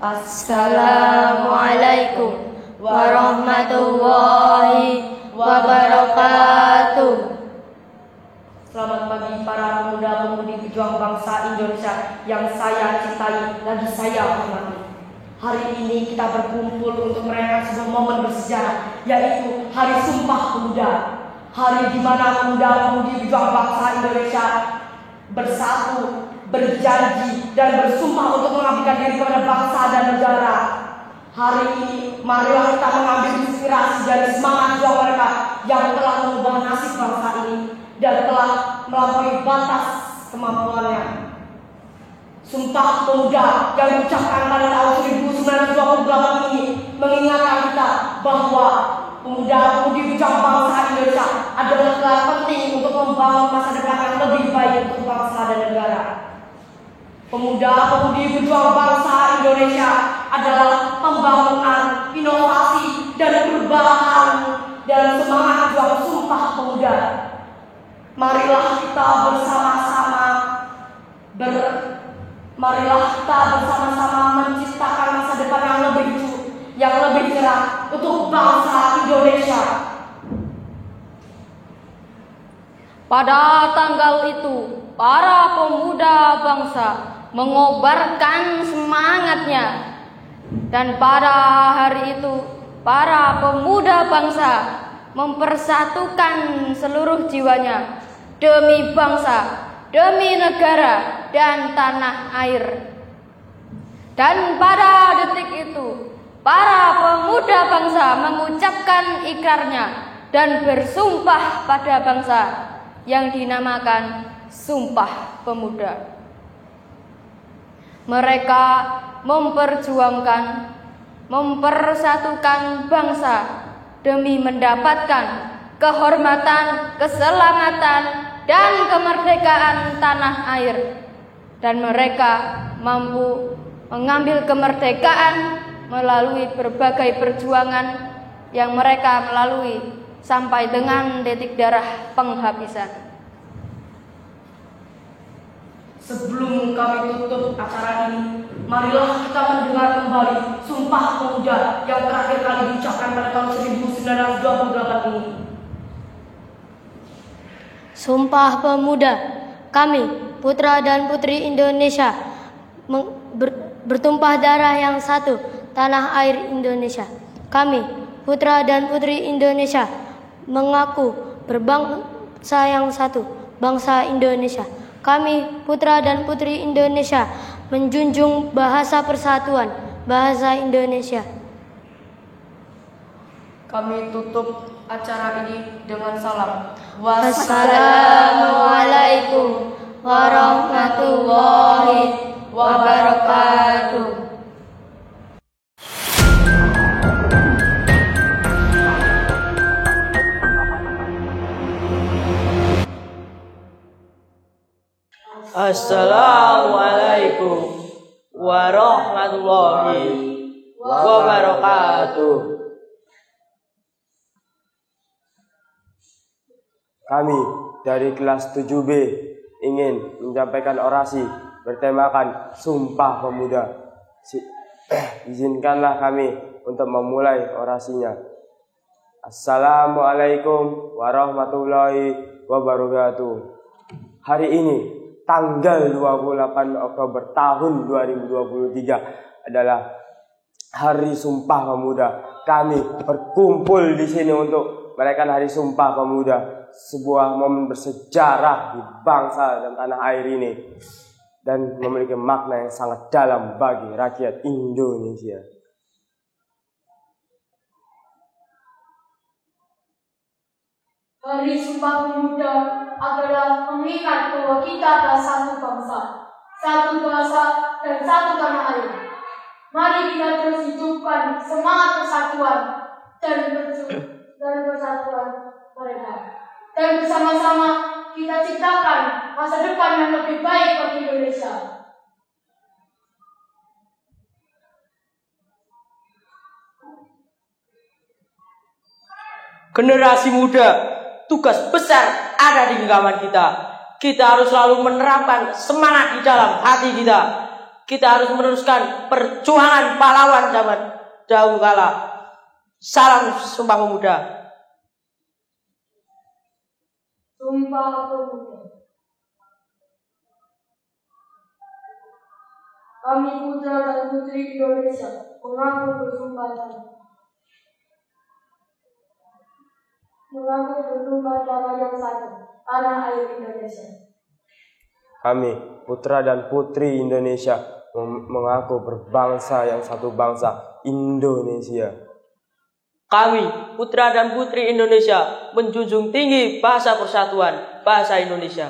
Assalamualaikum warahmatullahi wabarakatuh. Selamat pagi para pemuda-pemudi pejuang bangsa Indonesia yang saya cintai lagi saya hormati. Hari ini kita berkumpul untuk merayakan sebuah momen bersejarah, yaitu Hari Sumpah Pemuda. Hari di mana pemuda-pemudi pejuang bangsa Indonesia bersatu, berjanji dan bersumpah untuk mengabdikan diri kepada bangsa dan negara. Hari ini marilah kita mengambil inspirasi dari semangat juang mereka yang telah mengubah nasib bangsa ini dan telah melampaui batas kemampuannya. Sumpah Pemuda yang diucapkan pada tahun 1928 ini mengingatkan kita bahwa pemuda-pemudi pejuang bangsa Indonesia adalah penting untuk membangun masa depan yang lebih baik untuk bangsa dan negara. Pemuda-pemudi pejuang bangsa Indonesia adalah pembangunan, inovasi, dan perubahan dalam semangat juang Sumpah Pemuda. Marilah kita bersama-sama menciptakan masa depan yang lebih cerah untuk bangsa Indonesia. Pada tanggal itu, para pemuda bangsa mengobarkan semangatnya, dan pada hari itu para pemuda bangsa mempersatukan seluruh jiwanya demi bangsa, demi negara dan tanah air. Dan pada detik itu para pemuda bangsa mengucapkan ikrarnya dan bersumpah pada bangsa yang dinamakan Sumpah Pemuda. Mereka memperjuangkan, mempersatukan bangsa demi mendapatkan kehormatan, keselamatan, dan kemerdekaan tanah air. Dan mereka mampu mengambil kemerdekaan melalui berbagai perjuangan yang mereka melalui sampai dengan detik darah penghabisan. Sebelum kami tutup acara ini, marilah kita mendengar kembali Sumpah Pemuda yang terakhir kali diucapkan pada tahun 1928 ini. Sumpah Pemuda, kami, putra dan putri Indonesia, bertumpah darah yang satu, tanah air Indonesia. Kami, putra dan putri Indonesia, mengaku berbangsa yang satu, bangsa Indonesia. Kami, putra dan putri Indonesia, menjunjung bahasa persatuan, bahasa Indonesia. Kami tutup acara ini dengan salam. Wassalamualaikum warahmatullahi wabarakatuh. Assalamualaikum warahmatullahi wabarakatuh. Kami dari kelas 7B ingin menyampaikan orasi bertemakan Sumpah Pemuda. Izinkanlah kami untuk memulai orasinya. Assalamualaikum warahmatullahi wabarakatuh. Hari ini tanggal 28 Oktober tahun 2023 adalah Hari Sumpah Pemuda. Kami berkumpul di sini untuk merayakan Hari Sumpah Pemuda, sebuah momen bersejarah di bangsa dan tanah air ini dan memiliki makna yang sangat dalam bagi rakyat Indonesia. Hari Sumpah Pemuda adalah pengingat bahwa kita adalah satu bangsa dan satu tanah air. Mari kita terus hidupkan semangat persatuan dan persatuan mereka. Dan bersama-sama kita ciptakan masa depan yang lebih baik bagi Indonesia. Generasi muda, tugas besar ada di genggaman kita. Kita harus selalu menerapkan semangat di dalam hati kita. kita harus meneruskan perjuangan pahlawan zaman dahulu kala. Salam Sumpah Pemuda. Sumpah Pemuda. Kami putra dan putri Indonesia mengaku bersumpah darah yang satu, tanah air Indonesia. Kami, putra dan putri Indonesia, mengaku berbangsa yang satu bangsa, Indonesia. Kami, putra dan putri Indonesia, menjunjung tinggi bahasa persatuan, bahasa Indonesia.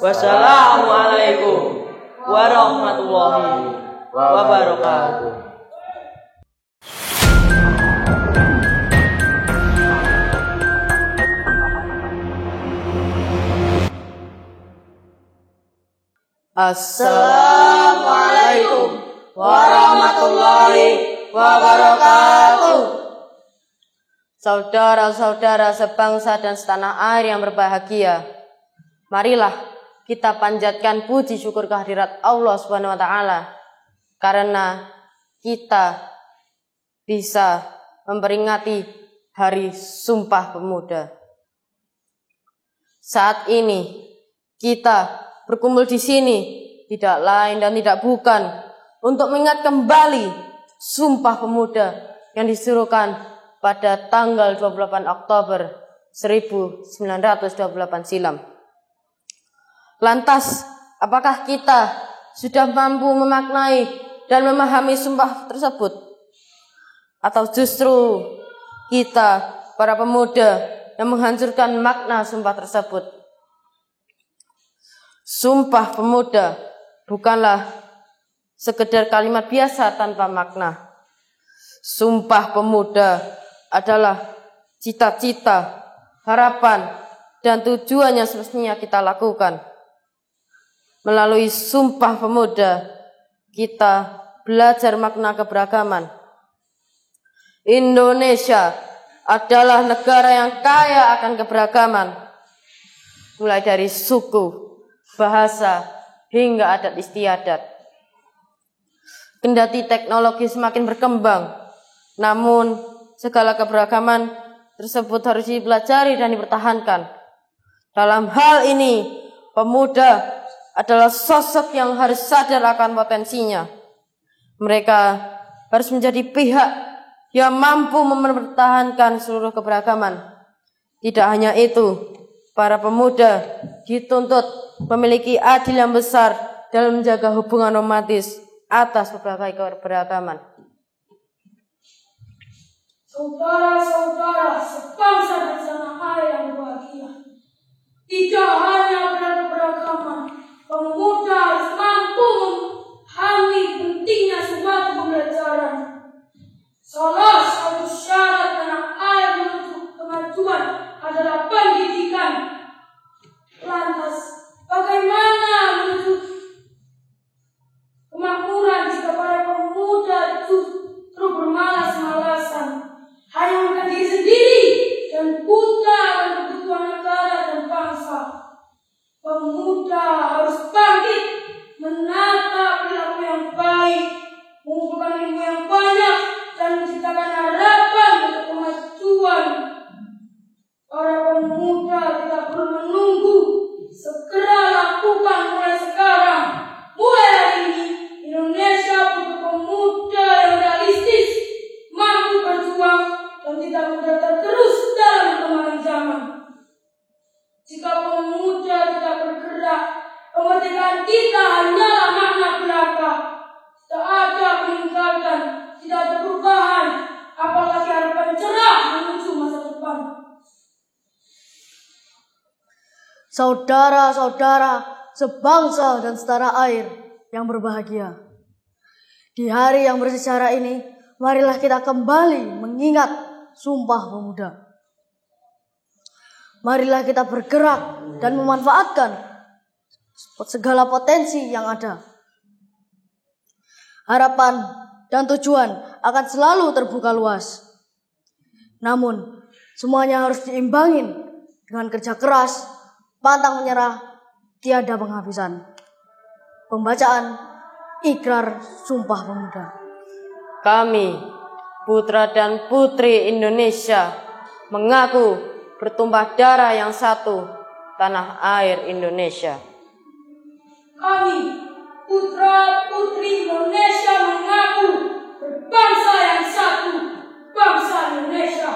Wassalamualaikum warahmatullahi wabarakatuh. Assalamualaikum warahmatullahi wabarakatuh. Saudara-saudara sebangsa dan setanah air yang berbahagia, marilah kita panjatkan puji syukur kehadirat Allah Subhanahu wa taala karena kita bisa memperingati Hari Sumpah Pemuda. Saat ini kita berkumpul di sini tidak lain dan tidak bukan untuk mengingat kembali Sumpah Pemuda yang disuruhkan pada tanggal 28 Oktober 1928 silam. Lantas, apakah kita sudah mampu memaknai dan memahami sumpah tersebut? Atau justru kita, para pemuda, yang menghancurkan makna sumpah tersebut? Sumpah Pemuda bukanlah sekedar kalimat biasa tanpa makna. Sumpah Pemuda adalah cita-cita, harapan, dan tujuan yang semestinya kita lakukan. Melalui Sumpah Pemuda, kita belajar makna keberagaman. Indonesia adalah negara yang kaya akan keberagaman, mulai dari suku, bahasa, hingga adat istiadat. Kendati teknologi semakin berkembang, namun segala keberagaman tersebut harus dipelajari dan dipertahankan. Dalam hal ini, pemuda adalah sosok yang harus sadar akan potensinya. Mereka harus menjadi pihak yang mampu mempertahankan seluruh keberagaman. Tidak hanya itu, para pemuda dituntut memiliki adil yang besar dalam menjaga hubungan romantis atas berbagai keberagaman. Saudara-saudara sebangsa dan setanah air yang berbahagia, tidak hanya pada keberagaman, pemuda harus mampu memahami pentingnya suatu pembelajaran. Salah satu syarat tanah air menuju kemajuan adalah pendidikan. Lantas, bagaimana menuju kemakmuran jika para pemuda justru bermalas-malasan, hanya memikirkan diri sendiri dan buta dan kebutuhan negara dan bangsa? Pemuda harus bangkit, menata perilaku yang baik, mengumpulkan ilmu yang banyak, dan menciptakan harapan untuk kemajuan. Para pemuda tidak perlu menunggu, segera lakukan mulai sekarang. Mulai hari ini, Indonesia butuh pemuda yang realistis, mampu berjuang, dan tidak mudah tergerus dalam perkembangan zaman. Jika pemuda tidak bergerak, kemerdekaan kita hanyalah makna belaka. Tidak ada peningkatan, tidak ada perubahan, apalagi harapan cerah menuju masa depan. Saudara-saudara sebangsa dan setanah air yang berbahagia, di hari yang bersejarah ini, marilah kita kembali mengingat Sumpah Pemuda. Marilah kita bergerak dan memanfaatkan segala potensi yang ada. Harapan dan tujuan akan selalu terbuka luas. Namun, semuanya harus diimbangin dengan kerja keras, pantang menyerah, tiada penghabisan. pembacaan ikrar Sumpah Pemuda. Kami, putra dan putri Indonesia, mengaku bertumpah darah yang satu, tanah air Indonesia. Kami, putra putri Indonesia, mengaku berbangsa yang satu, bangsa Indonesia.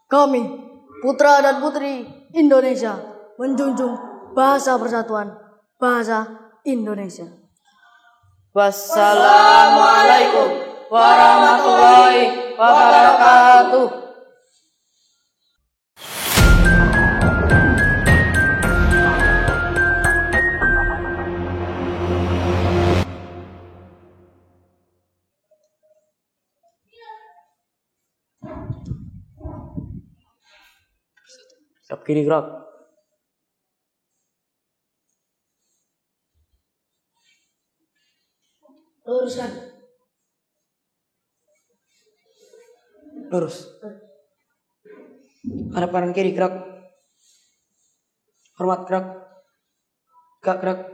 Kami, putra dan putri Indonesia, menjunjung bahasa persatuan, bahasa Indonesia. Wassalamualaikum warahmatullahi wabarakatuh. Siap kiri gerak. Luruskan. Lurus. Hadap kanan kiri gerak. Hormat gerak. Gak gerak.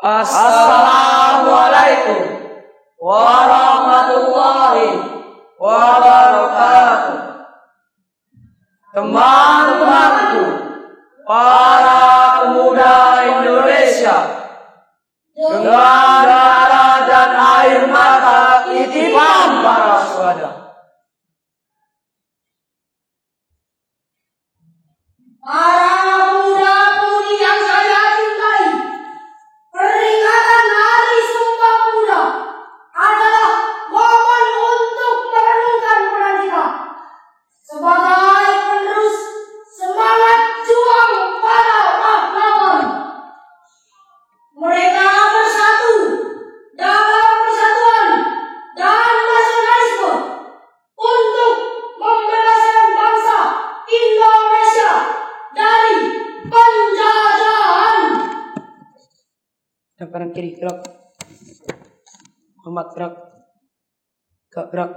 Assalamualaikum warahmatullahi wabarakatuh. Teman-temanku, para pemuda Indonesia, dengan darah dan air mata titipan para syuhada, Para pemuda-pemudi yang saya cintai, peringatan Hari Sumpah Pemuda adalah momen untuk merenungkan peran kita sebagai penerus semangat juang para pahlawan. Mereka bersatu dalam persatuan dan nasionalisme untuk membebaskan bangsa Indonesia dari penjajahan. hadap kanan kiri gerak. Hormat gerak. Gak gerak.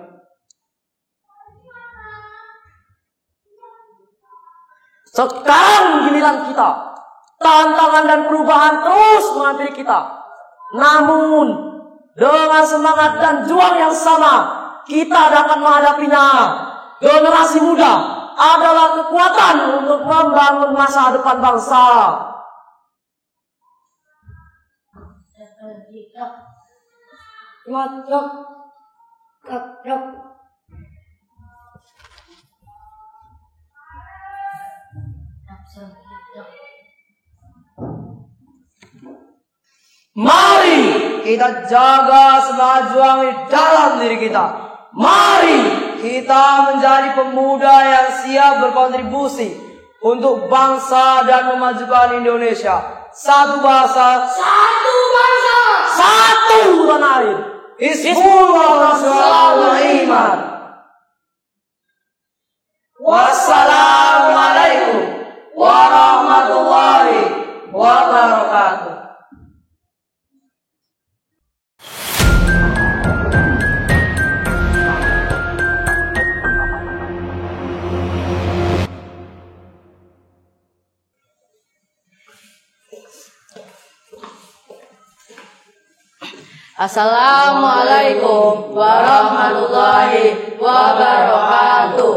Sekarang giliran kita. Tantangan dan perubahan terus menghampiri kita. Namun, dengan semangat dan juang yang sama, kita dapat menghadapinya. Generasi muda adalah kekuatan untuk membangun masa depan bangsa. Hormat gerak. Gerak. Mari kita jaga semangat juang di dalam diri kita. Mari kita menjadi pemuda yang siap berkontribusi untuk bangsa dan memajukan Indonesia. Satu bahasa, Satu bangsa, satu tanah air. Hizbullah Nasrullah Iman. Wassalamualaikum warahmatullahi wabarakatuh. Assalamualaikum warahmatullahi wabarakatuh.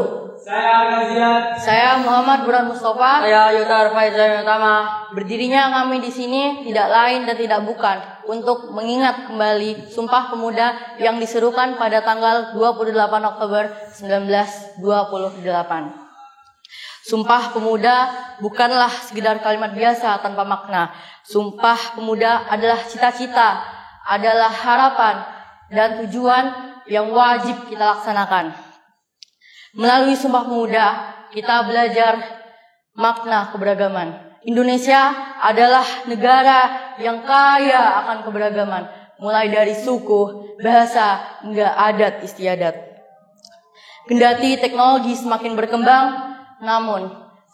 Saya Muhammad Burhan Mustafa. Saya Yutar Faizal Utama. Berdirinya kami di sini tidak lain dan tidak bukan untuk mengingat kembali Sumpah Pemuda yang diserukan pada tanggal 28 Oktober 1928. Sumpah Pemuda bukanlah sekedar kalimat biasa tanpa makna. Sumpah Pemuda adalah cita-cita, adalah harapan dan tujuan yang wajib kita laksanakan. Melalui Sumpah Pemuda, kita belajar makna keberagaman. Indonesia adalah negara yang kaya akan keberagaman, mulai dari suku, bahasa, hingga adat istiadat. Kendati teknologi semakin berkembang, namun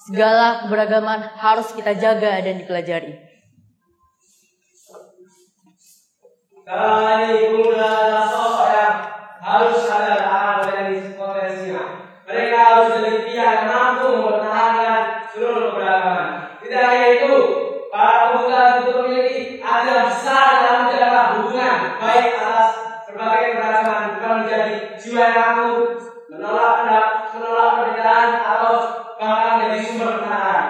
segala keberagaman harus kita jaga dan dipelajari. Sekarang ini pemuda adalah sosok yang harus sadar akan menjadi potensinya. Mereka harus jadi pihak yang mampu mempertahankan seluruh keberagaman. Tidak hanya itu, para pemuda itu memiliki andil besar dalam menjaga hubungan baik atas berbagai keberagaman, bukan menjadi jiwa yang mampu menolak perbedaan atau bahkan menjadi sumber kebenaran.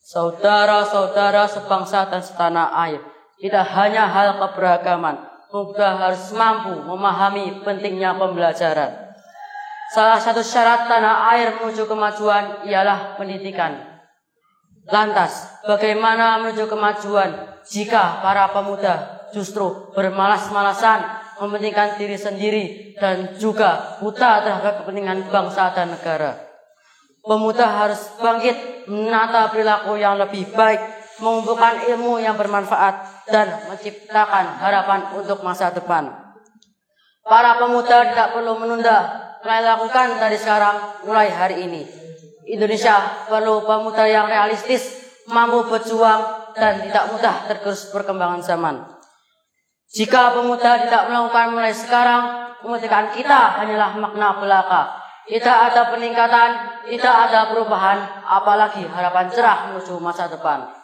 Saudara-saudara sebangsa dan setanah air, tidak hanya hal keberagaman, pemuda harus mampu memahami pentingnya pembelajaran. Salah satu syarat tanah air menuju kemajuan ialah pendidikan. Lantas, bagaimana menuju kemajuan jika para pemuda justru bermalas-malasan mementingkan diri sendiri dan juga buta terhadap kepentingan bangsa dan negara? Pemuda harus bangkit menata perilaku yang lebih baik, mengumpulkan ilmu yang bermanfaat, dan menciptakan harapan untuk masa depan. Para pemuda tidak perlu menunda, melakukan dari sekarang mulai hari ini. Indonesia perlu pemuda yang realistis, mampu berjuang, dan tidak mudah tergerus perkembangan zaman. Jika pemuda tidak melakukan mulai sekarang, kemerdekaan kita hanyalah makna belaka. Tidak ada peningkatan, tidak ada perubahan, apalagi harapan cerah menuju masa depan.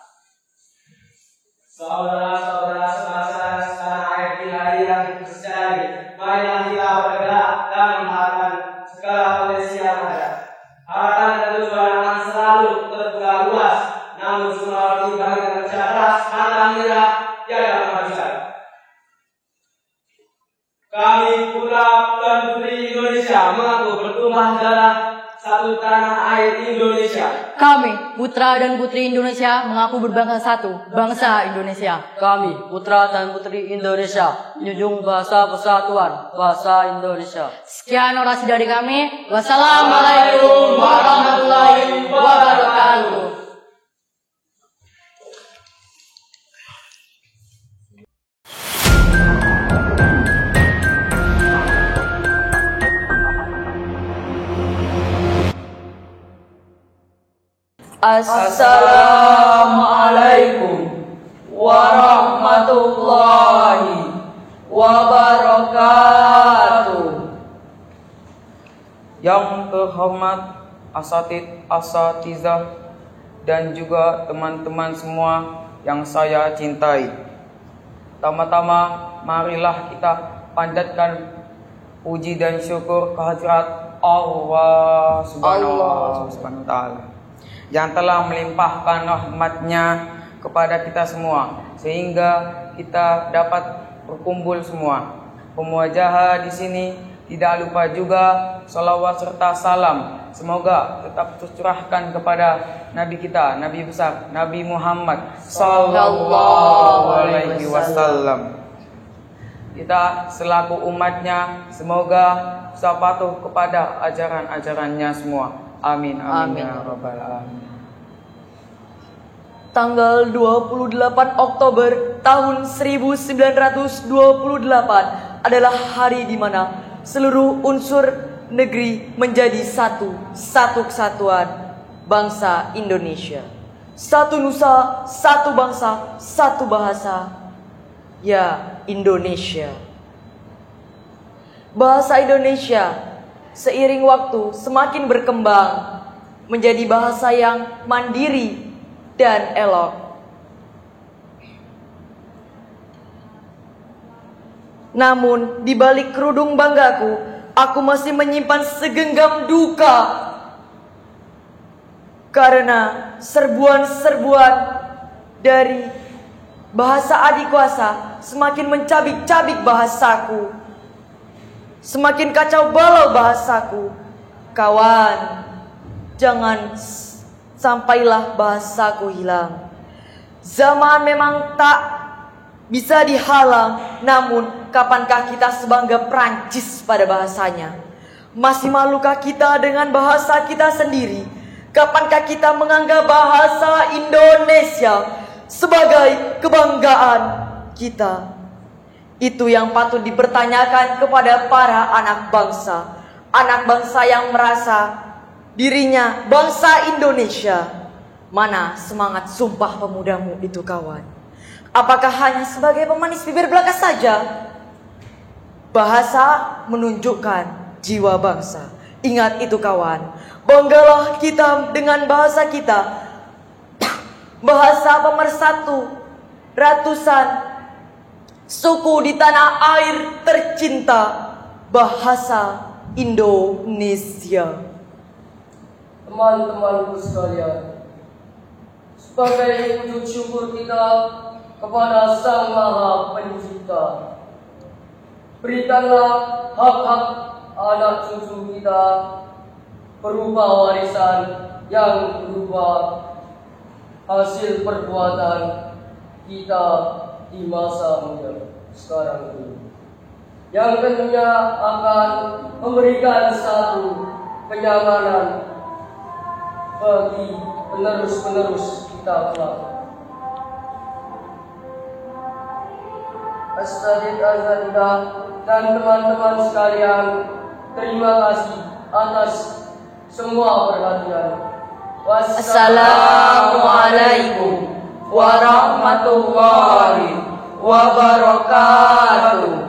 Saudara-saudara sebangsa dan setanah air di hari yang bersejarah, marilah kita bergerak dan mengharapkan segala potensi yang ada. Harapan dan tujuan akan selalu terbuka luas, namun semua harus dibagi dengan kerja keras, pantang menyerah, tiada kemajuan. Kami putra dan putri Indonesia mengaku bertumpah darah satu tanah air Indonesia. Kami, putra dan putri Indonesia, mengaku berbangsa satu, bangsa Indonesia. Kami, putra dan putri Indonesia, menjunjung bahasa persatuan, bahasa Indonesia. Sekian orasi dari kami. Wassalamualaikum warahmatullahi wabarakatuh. Assalamualaikum warahmatullahi wabarakatuh. Yang terhormat asatidz dan juga teman-teman semua yang saya cintai. Pertama-tama marilah kita panjatkan puji dan syukur kehadirat Allah Subhanahu wa Ta'ala yang telah melimpahkan rahmat-Nya kepada kita semua sehingga kita dapat berkumpul semua. Pemuajaha di sini tidak lupa juga salawat serta salam semoga tetap tercurahkan kepada Nabi kita, Nabi besar, Nabi Muhammad sallallahu alaihi wasallam. Kita selaku umatnya semoga bisa patuh kepada ajaran-ajarannya semua. Amin, amin, ya rabbal alamin. Tanggal 28 Oktober tahun 1928 adalah hari di mana seluruh unsur negeri menjadi satu kesatuan bangsa Indonesia. Satu nusa, satu bangsa, satu bahasa. Ya, Indonesia. Bahasa Indonesia seiring waktu semakin berkembang menjadi bahasa yang mandiri dan elok. Namun di balik kerudung banggaku, aku masih menyimpan segenggam duka karena serbuan-serbuan dari bahasa adikuasa semakin mencabik-cabik bahasaku. Semakin kacau balau bahasaku. Kawan, jangan sampailah bahasaku hilang. Zaman memang tak bisa dihalang, namun kapankah kita sebangga Prancis pada bahasanya? Masih malukah kita dengan bahasa kita sendiri? Kapankah kita menganggap bahasa Indonesia sebagai kebanggaan kita? Itu yang patut dipertanyakan kepada para anak bangsa. Anak bangsa yang merasa dirinya bangsa Indonesia. Mana semangat sumpah pemudamu itu kawan? Apakah hanya sebagai pemanis bibir belaka saja? Bahasa menunjukkan jiwa bangsa. Ingat itu kawan, banggalah kita dengan bahasa kita. Bahasa pemersatu ratusan suku di tanah air tercinta, bahasa Indonesia. Teman-temanku sekalian, sebagai wujud syukur kita kepada Sang Maha Pencipta, berikanlah hak-hak anak cucu kita berupa warisan yang berupa hasil perbuatan kita di masa muda sekarang ini, yang tentunya akan memberikan satu kenyamanan bagi penerus-penerus kita kelak. As-Sadid Azanda dan teman-teman sekalian, terima kasih atas semua perhatian. Wassalamualaikum warahmatullahi wabarakatuh.